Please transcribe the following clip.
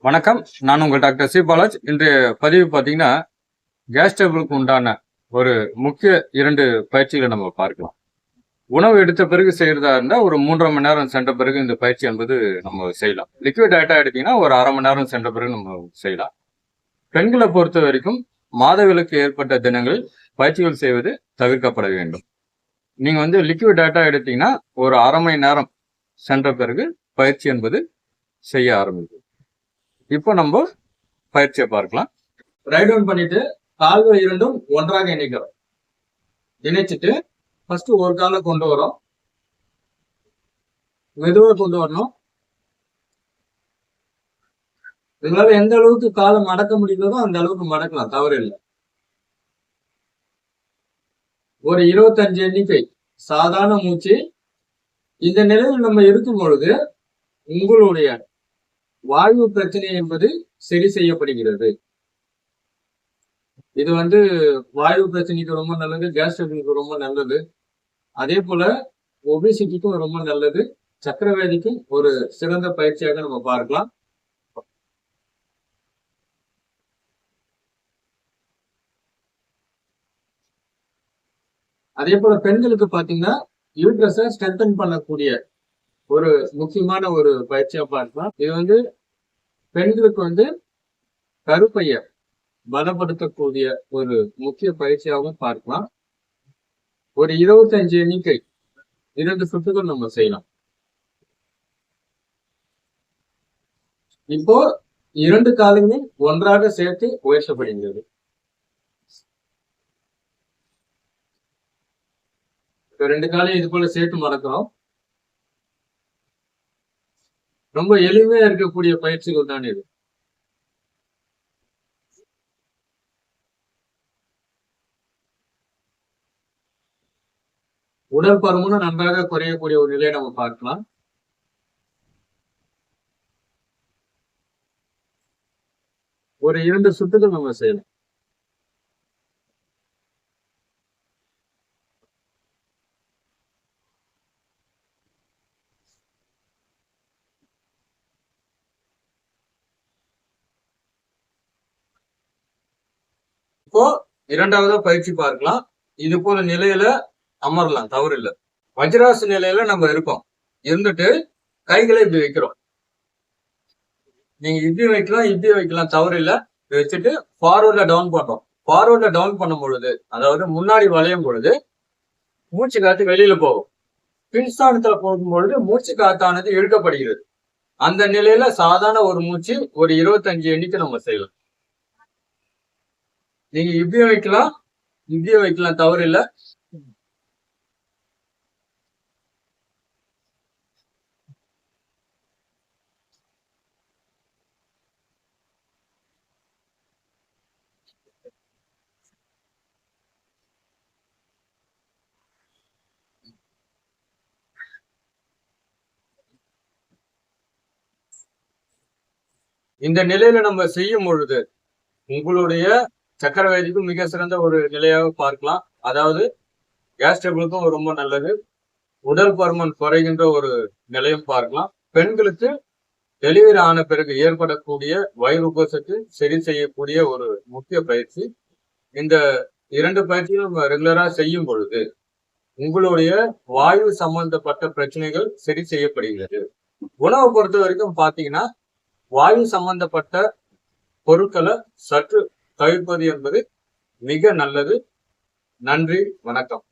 வணக்கம். நான் உங்கள் டாக்டர் சி பாலாஜ். இன்றைய பதிவு பார்த்தீங்கன்னா, கேஸ் ட்ரபிளுக்கு உண்டான ஒரு முக்கிய 2 பயிற்சிகளை நம்ம பார்க்கலாம். உணவு எடுத்த பிறகு செய்யறதா இருந்தா, ஒரு 3.5 மணி நேரம் சென்ற பிறகு இந்த பயிற்சி என்பது நம்ம செய்யலாம். லிக்விட் டயட்டா எடுத்தீங்கன்னா, ஒரு 1/2 மணி நேரம் சென்ற பிறகு நம்ம செய்யலாம். பெண்களை பொறுத்த வரைக்கும், மாதவிலக்கு ஏற்பட்ட தினங்களில் பயிற்சிகள் செய்வது தவிர்க்கப்பட வேண்டும். நீங்க லிக்விட் டயட்டா எடுத்தீங்கன்னா, ஒரு 1/2 மணி நேரம் சென்ற பிறகு பயிற்சி என்பது செய்ய ஆரம்பிக்கும். இப்போ நம்ம பயிற்சியை பார்க்கலாம். ரைட் டவுன் பண்ணிட்டு கால்கள் இரண்டும் ஒன்றாக இணைக்கிறோம். இணைச்சிட்டு ஃபர்ஸ்ட் ஒரு காலை கொண்டு வரோம், மெதுவாக கொண்டு வரணும். இதனால எந்த அளவுக்கு காலை மடக்க முடியுதோ அந்த அளவுக்கு மடக்கலாம், தவறு இல்லை. ஒரு 25 எண்ணிக்கை சாதாரண மூச்சு. இந்த நிலையில் நம்ம இருக்கும் பொழுது உங்களுடைய வாழ்வு பிரச்சனை என்பது சரி செய்யப்படுகிறது. இது வாயு பிரச்சனைக்கு ரொம்ப நல்லது, கேஸ் ட்ரபிளுக்கு ரொம்ப நல்லது. அதே போல ஒபிசிட்டிக்கும் ரொம்ப நல்லது, சக்கரவியாதிக்கும் ஒரு சிறந்த பயிற்சியாக நம்ம பார்க்கலாம். அதே போல பெண்களுக்கு பாத்தீங்கன்னா யூட்ரஸை ஸ்ட்ரென்தன் பண்ணக்கூடிய ஒரு முக்கியமான ஒரு பயிற்சியா பார்க்கலாம். இது பெண்களுக்கு கருப்பைய பலப்படுத்தக்கூடிய ஒரு முக்கிய பயிற்சியாகவும் பார்க்கலாம். ஒரு 25 எண்ணிக்கை 2 சுற்றுகள் நம்ம செய்யலாம். இப்போ 2 காலையும் ஒன்றாக சேர்த்து உயர்த்தப்படுகிறது. 2 காலையும் இது போல சேர்த்து மடக்கிறோம். ரொம்ப எளிமையா இருக்கக்கூடிய பயிற்சிகள் தான் இது. உடல் பருமனும் நன்றாக குறையக்கூடிய ஒரு நிலையை நம்ம பார்க்கலாம். ஒரு 2 சுற்றுகள் நம்ம செய்யலாம். இப்போ 2வது பயிற்சி பார்க்கலாம். இது போல நிலையில அமரலாம், தவறு இல்லை. வஜ்ராச நிலையில நம்ம இருக்கோம். இருந்துட்டு கைகளை இப்படி வைக்கிறோம். நீங்க இப்படி வைக்கலாம், தவறு இல்லை. வச்சுட்டு ஃபார்வர்ட்ல டவுன் பண்றோம். ஃபார்வர்ட்ல டவுன் பண்ணும் பொழுது, அதாவது முன்னாடி வளையும் பொழுது மூச்சு காத்து வெளியில போகும். பின்ஸ்தானத்துல போகும்பொழுது மூச்சு காத்தானது இழுக்கப்படுகிறது. அந்த நிலையில சாதாரண ஒரு மூச்சு ஒரு 25 எண்ணிக்கை நம்ம செய்யலாம். நீங்க இப்படியும் வைக்கலாம், தவறு இல்லை. இந்த நிலையில நம்ம செய்யும் பொழுது உங்களுடைய சக்கரவியாதிக்கும் மிக சிறந்த ஒரு நிலையாக பார்க்கலாம். அதாவது கேஸ் ட்ரபிளுக்கும் ரொம்ப நல்லது, உடல் பருமன் குறைகின்ற ஒரு நிலையும் பார்க்கலாம். பெண்களுக்கு டெலிவரி ஆன பிறகு ஏற்படக்கூடிய வயிறு உபசத்தை சரி செய்யக்கூடிய ஒரு முக்கிய பயிற்சி. இந்த 2 பயிற்சியும் ரெகுலரா செய்யும் பொழுது உங்களுடைய வாயு சம்பந்தப்பட்ட பிரச்சனைகள் சரி செய்யப்படுகிறது. உணவை பொறுத்த வரைக்கும் பாத்தீங்கன்னா, வாயு சம்பந்தப்பட்ட பொருட்களை சற்று தவிர்ப்பது என்பது மிக நல்லது. நன்றி, வணக்கம்.